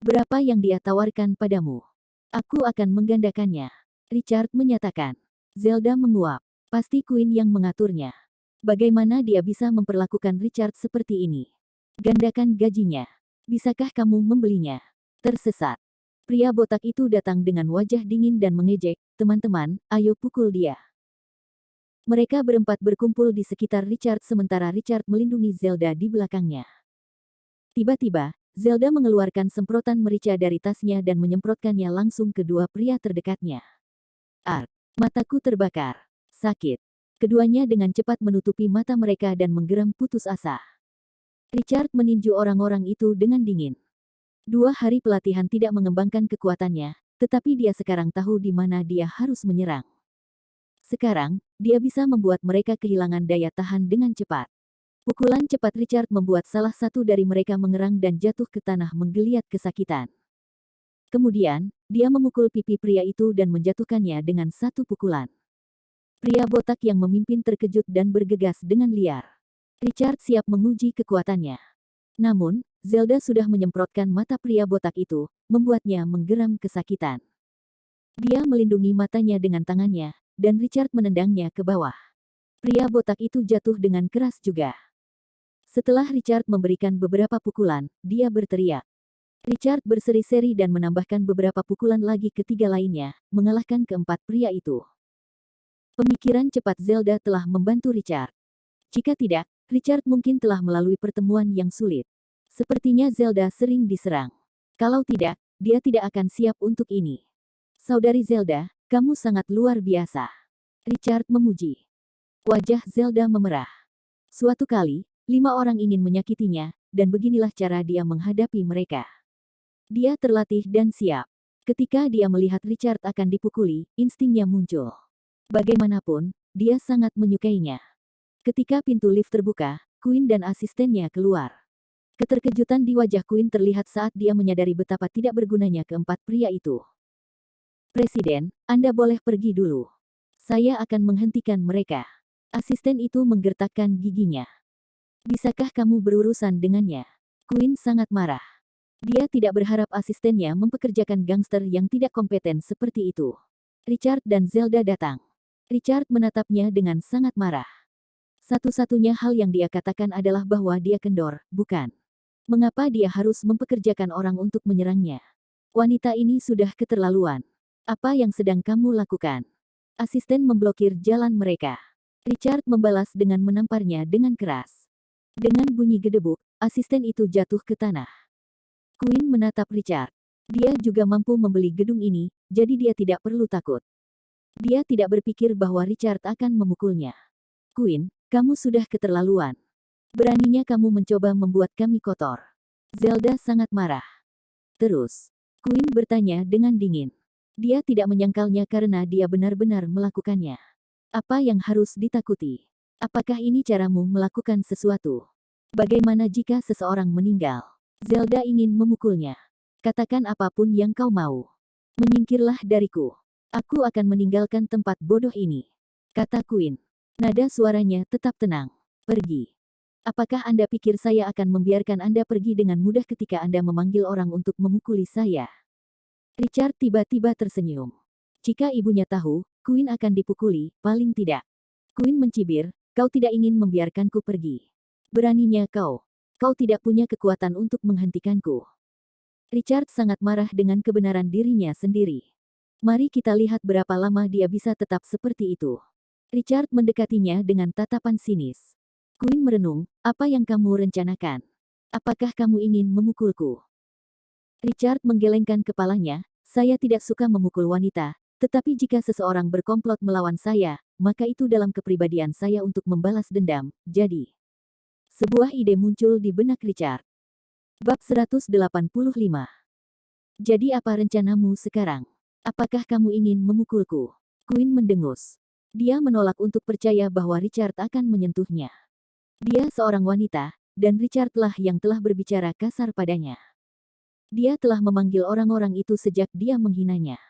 Berapa yang dia tawarkan padamu? Aku akan menggandakannya. Richard menyatakan. Zelda menguap. Pasti Queen yang mengaturnya. Bagaimana dia bisa memperlakukan Richard seperti ini? Gandakan gajinya. Bisakah kamu membelinya? Tersesat. Pria botak itu datang dengan wajah dingin dan mengejek, teman-teman, ayo pukul dia. Mereka berempat berkumpul di sekitar Richard sementara Richard melindungi Zelda di belakangnya. Tiba-tiba, Zelda mengeluarkan semprotan merica dari tasnya dan menyemprotkannya langsung ke dua pria terdekatnya. Ark, mataku terbakar. Sakit. Keduanya dengan cepat menutupi mata mereka dan menggeram putus asa. Richard meninju orang-orang itu dengan dingin. 2 hari pelatihan tidak mengembangkan kekuatannya, tetapi dia sekarang tahu di mana dia harus menyerang. Sekarang, dia bisa membuat mereka kehilangan daya tahan dengan cepat. Pukulan cepat Richard membuat salah satu dari mereka mengerang dan jatuh ke tanah menggeliat kesakitan. Kemudian, dia memukul pipi pria itu dan menjatuhkannya dengan satu pukulan. Pria botak yang memimpin terkejut dan bergegas dengan liar. Richard siap menguji kekuatannya. Namun, Zelda sudah menyemprotkan mata pria botak itu, membuatnya menggeram kesakitan. Dia melindungi matanya dengan tangannya, dan Richard menendangnya ke bawah. Pria botak itu jatuh dengan keras juga. Setelah Richard memberikan beberapa pukulan, dia berteriak. Richard berseri-seri dan menambahkan beberapa pukulan lagi ke tiga lainnya, mengalahkan keempat pria itu. Pemikiran cepat Zelda telah membantu Richard. Jika tidak, Richard mungkin telah melalui pertemuan yang sulit. Sepertinya Zelda sering diserang. Kalau tidak, dia tidak akan siap untuk ini. Saudari Zelda, kamu sangat luar biasa. Richard memuji. Wajah Zelda memerah. Suatu kali, 5 orang ingin menyakitinya, dan beginilah cara dia menghadapi mereka. Dia terlatih dan siap. Ketika dia melihat Richard akan dipukuli, instingnya muncul. Bagaimanapun, dia sangat menyukainya. Ketika pintu lift terbuka, Queen dan asistennya keluar. Keterkejutan di wajah Queen terlihat saat dia menyadari betapa tidak bergunanya keempat pria itu. Presiden, Anda boleh pergi dulu. Saya akan menghentikan mereka. Asisten itu menggertakkan giginya. Bisakah kamu berurusan dengannya? Queen sangat marah. Dia tidak berharap asistennya mempekerjakan gangster yang tidak kompeten seperti itu. Richard dan Zelda datang. Richard menatapnya dengan sangat marah. Satu-satunya hal yang dia katakan adalah bahwa dia kendor, bukan? Mengapa dia harus mempekerjakan orang untuk menyerangnya? Wanita ini sudah keterlaluan. Apa yang sedang kamu lakukan? Asisten memblokir jalan mereka. Richard membalas dengan menamparnya dengan keras. Dengan bunyi gedebuk, asisten itu jatuh ke tanah. Queen menatap Richard. Dia juga mampu membeli gedung ini, jadi dia tidak perlu takut. Dia tidak berpikir bahwa Richard akan memukulnya. Queen, kamu sudah keterlaluan. Beraninya kamu mencoba membuat kami kotor. Zelda sangat marah. Terus, Queen bertanya dengan dingin. Dia tidak menyangkalnya karena dia benar-benar melakukannya. Apa yang harus ditakuti? Apakah ini caramu melakukan sesuatu? Bagaimana jika seseorang meninggal? Zelda ingin memukulnya. Katakan apapun yang kau mau. Menyingkirlah dariku. Aku akan meninggalkan tempat bodoh ini. Kata Queen. Nada suaranya tetap tenang. Pergi. Apakah Anda pikir saya akan membiarkan Anda pergi dengan mudah ketika Anda memanggil orang untuk memukuli saya? Richard tiba-tiba tersenyum. Jika ibunya tahu, Queen akan dipukuli, paling tidak. Queen mencibir, kau tidak ingin membiarkanku pergi. Beraninya kau. Kau tidak punya kekuatan untuk menghentikanku. Richard sangat marah dengan kebenaran dirinya sendiri. Mari kita lihat berapa lama dia bisa tetap seperti itu. Richard mendekatinya dengan tatapan sinis. Queen merenung, apa yang kamu rencanakan? Apakah kamu ingin memukulku? Richard menggelengkan kepalanya, saya tidak suka memukul wanita, tetapi jika seseorang berkomplot melawan saya, maka itu dalam kepribadian saya untuk membalas dendam, jadi. Sebuah ide muncul di benak Richard. Bab 185. Jadi apa rencanamu sekarang? Apakah kamu ingin memukulku? Queen mendengus. Dia menolak untuk percaya bahwa Richard akan menyentuhnya. Dia seorang wanita, dan Richard lah yang telah berbicara kasar padanya. Dia telah memanggil orang-orang itu sejak dia menghinanya.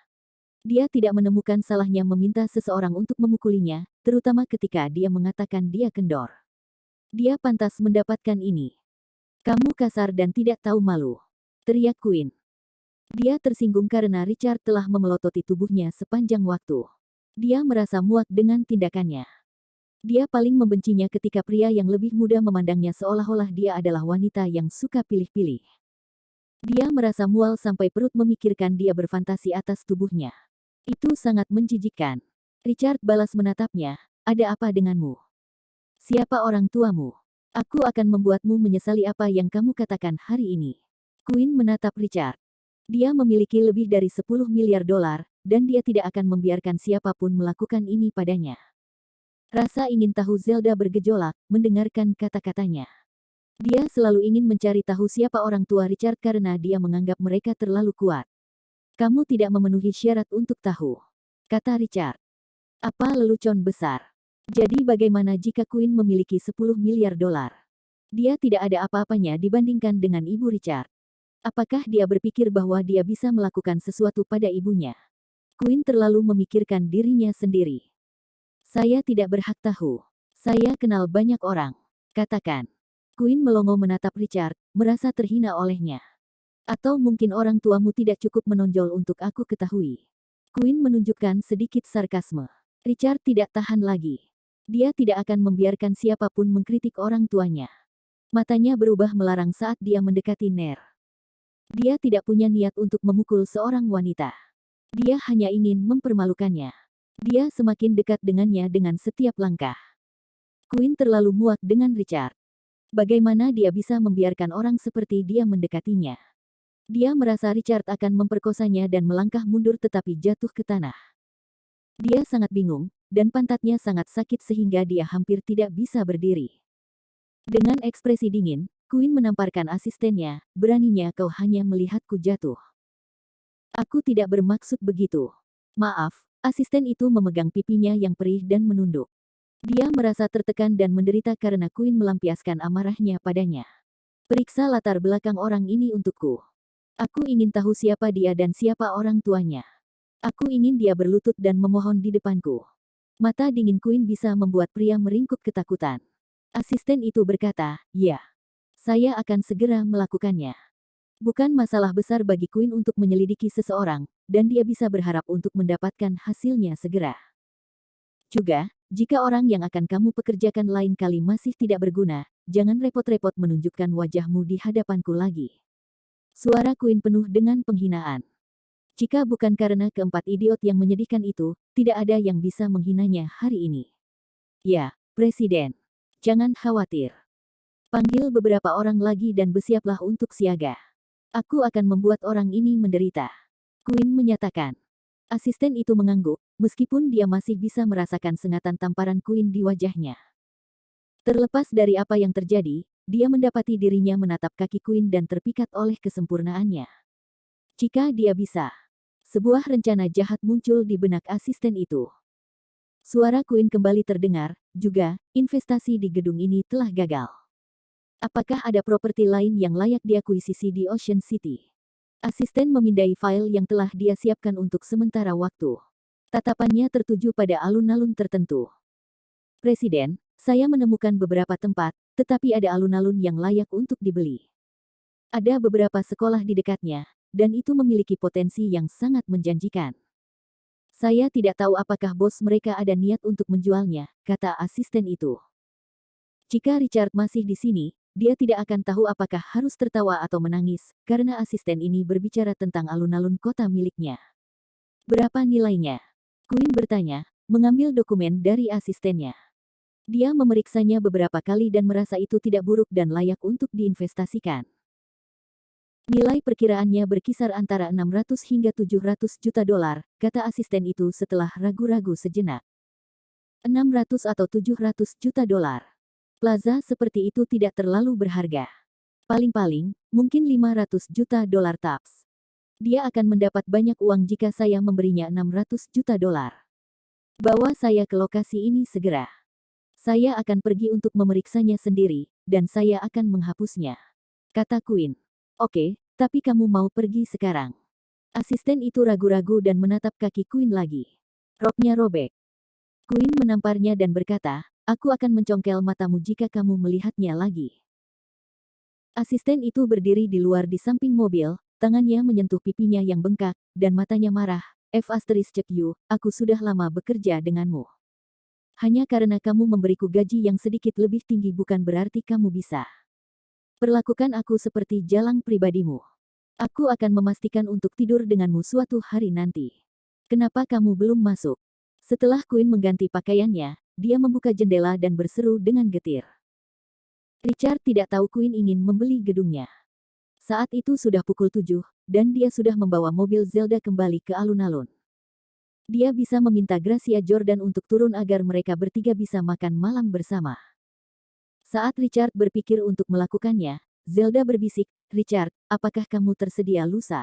Dia tidak menemukan salahnya meminta seseorang untuk memukulinya, terutama ketika dia mengatakan dia kendor. Dia pantas mendapatkan ini. Kamu kasar dan tidak tahu malu. Teriak Queen. Dia tersinggung karena Richard telah memelototi tubuhnya sepanjang waktu. Dia merasa muak dengan tindakannya. Dia paling membencinya ketika pria yang lebih muda memandangnya seolah-olah dia adalah wanita yang suka pilih-pilih. Dia merasa mual sampai perut memikirkan dia berfantasi atas tubuhnya. Itu sangat menjijikkan. Richard balas menatapnya, ada apa denganmu? Siapa orang tuamu? Aku akan membuatmu menyesali apa yang kamu katakan hari ini. Queen menatap Richard. Dia memiliki lebih dari 10 miliar dolar, dan dia tidak akan membiarkan siapapun melakukan ini padanya. Rasa ingin tahu Zelda bergejolak, mendengarkan kata-katanya. Dia selalu ingin mencari tahu siapa orang tua Richard karena dia menganggap mereka terlalu kuat. Kamu tidak memenuhi syarat untuk tahu, kata Richard. Apa lelucon besar? Jadi bagaimana jika Queen memiliki 10 miliar dolar? Dia tidak ada apa-apanya dibandingkan dengan ibu Richard. Apakah dia berpikir bahwa dia bisa melakukan sesuatu pada ibunya? Queen terlalu memikirkan dirinya sendiri. Saya tidak berhak tahu. Saya kenal banyak orang. Katakan. Queen melongo menatap Richard, merasa terhina olehnya. Atau mungkin orang tuamu tidak cukup menonjol untuk aku ketahui. Queen menunjukkan sedikit sarkasme. Richard tidak tahan lagi. Dia tidak akan membiarkan siapapun mengkritik orang tuanya. Matanya berubah melarang saat dia mendekati Nair. Dia tidak punya niat untuk memukul seorang wanita. Dia hanya ingin mempermalukannya. Dia semakin dekat dengannya dengan setiap langkah. Queen terlalu muak dengan Richard. Bagaimana dia bisa membiarkan orang seperti dia mendekatinya? Dia merasa Richard akan memperkosanya dan melangkah mundur tetapi jatuh ke tanah. Dia sangat bingung, dan pantatnya sangat sakit sehingga dia hampir tidak bisa berdiri. Dengan ekspresi dingin, Queen menamparkan asistennya, beraninya kau hanya melihatku jatuh. Aku tidak bermaksud begitu. Maaf, asisten itu memegang pipinya yang perih dan menunduk. Dia merasa tertekan dan menderita karena Queen melampiaskan amarahnya padanya. Periksa latar belakang orang ini untukku. Aku ingin tahu siapa dia dan siapa orang tuanya. Aku ingin dia berlutut dan memohon di depanku. Mata dingin Queen bisa membuat pria meringkuk ketakutan. Asisten itu berkata, ya. Saya akan segera melakukannya. Bukan masalah besar bagi Queen untuk menyelidiki seseorang, dan dia bisa berharap untuk mendapatkan hasilnya segera. Juga, jika orang yang akan kamu pekerjakan lain kali masih tidak berguna, jangan repot-repot menunjukkan wajahmu di hadapanku lagi. Suara Queen penuh dengan penghinaan. Jika bukan karena keempat idiot yang menyedihkan itu, tidak ada yang bisa menghinanya hari ini. Ya, Presiden. Jangan khawatir. Panggil beberapa orang lagi dan bersiaplah untuk siaga. Aku akan membuat orang ini menderita. Queen menyatakan. Asisten itu mengangguk, meskipun dia masih bisa merasakan sengatan tamparan Queen di wajahnya. Terlepas dari apa yang terjadi, dia mendapati dirinya menatap kaki Queen dan terpikat oleh kesempurnaannya. Jika dia bisa. Sebuah rencana jahat muncul di benak asisten itu. Suara Queen kembali terdengar, juga, investasi di gedung ini telah gagal. Apakah ada properti lain yang layak diakuisisi di Ocean City? Asisten memindai file yang telah dia siapkan untuk sementara waktu. Tatapannya tertuju pada alun-alun tertentu. Presiden, saya menemukan beberapa tempat, tetapi ada alun-alun yang layak untuk dibeli. Ada beberapa sekolah di dekatnya, dan itu memiliki potensi yang sangat menjanjikan. Saya tidak tahu apakah bos mereka ada niat untuk menjualnya, kata asisten itu. Jika Richard masih di sini, dia tidak akan tahu apakah harus tertawa atau menangis, karena asisten ini berbicara tentang alun-alun kota miliknya. Berapa nilainya? Queen bertanya, mengambil dokumen dari asistennya. Dia memeriksanya beberapa kali dan merasa itu tidak buruk dan layak untuk diinvestasikan. Nilai perkiraannya berkisar antara 600 hingga 700 juta dolar, kata asisten itu setelah ragu-ragu sejenak. 600 atau 700 juta dolar. Plaza seperti itu tidak terlalu berharga. Paling-paling, mungkin 500 juta dolar tops. Dia akan mendapat banyak uang jika saya memberinya 600 juta dolar. Bawa saya ke lokasi ini segera. Saya akan pergi untuk memeriksanya sendiri, dan saya akan menghapusnya. Kata Queen. Oke, tapi kamu mau pergi sekarang. Asisten itu ragu-ragu dan menatap kaki Queen lagi. Roknya robek. Queen menamparnya dan berkata, aku akan mencongkel matamu jika kamu melihatnya lagi. Asisten itu berdiri di luar di samping mobil, tangannya menyentuh pipinya yang bengkak, dan matanya marah. F***you, aku sudah lama bekerja denganmu. Hanya karena kamu memberiku gaji yang sedikit lebih tinggi bukan berarti kamu bisa. Perlakukan aku seperti jalang pribadimu. Aku akan memastikan untuk tidur denganmu suatu hari nanti. Kenapa kamu belum masuk? Setelah Queen mengganti pakaiannya, dia membuka jendela dan berseru dengan getir. Richard tidak tahu Queen ingin membeli gedungnya. Saat itu sudah pukul 7, dan dia sudah membawa mobil Zelda kembali ke alun-alun. Dia bisa meminta Gracia Jordan untuk turun agar mereka bertiga bisa makan malam bersama. Saat Richard berpikir untuk melakukannya, Zelda berbisik, Richard, apakah kamu tersedia lusa?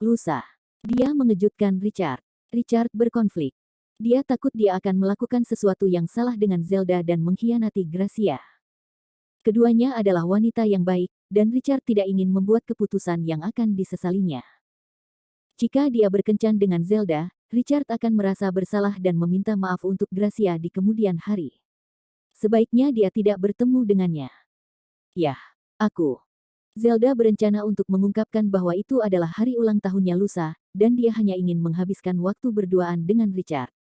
Lusa. Dia mengejutkan Richard. Richard berkonflik. Dia takut dia akan melakukan sesuatu yang salah dengan Zelda dan mengkhianati Gracia. Keduanya adalah wanita yang baik, dan Richard tidak ingin membuat keputusan yang akan disesalinya. Jika dia berkencan dengan Zelda, Richard akan merasa bersalah dan meminta maaf untuk Gracia di kemudian hari. Sebaiknya dia tidak bertemu dengannya. Yah, aku. Zelda berencana untuk mengungkapkan bahwa itu adalah hari ulang tahunnya lusa, dan dia hanya ingin menghabiskan waktu berduaan dengan Richard.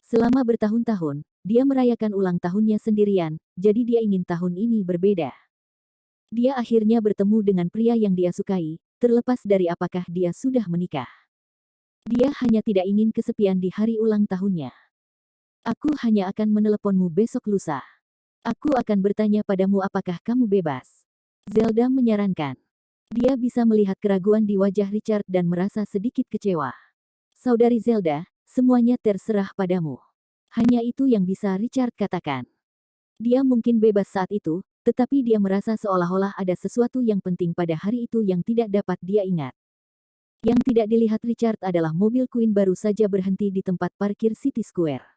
Selama bertahun-tahun, dia merayakan ulang tahunnya sendirian, jadi dia ingin tahun ini berbeda. Dia akhirnya bertemu dengan pria yang dia sukai, terlepas dari apakah dia sudah menikah. Dia hanya tidak ingin kesepian di hari ulang tahunnya. Aku hanya akan meneleponmu besok lusa. Aku akan bertanya padamu apakah kamu bebas. Zelda menyarankan. Dia bisa melihat keraguan di wajah Richard dan merasa sedikit kecewa. Saudari Zelda, semuanya terserah padamu. Hanya itu yang bisa Richard katakan. Dia mungkin bebas saat itu, tetapi dia merasa seolah-olah ada sesuatu yang penting pada hari itu yang tidak dapat dia ingat. Yang tidak dilihat Richard adalah mobil Queen baru saja berhenti di tempat parkir City Square.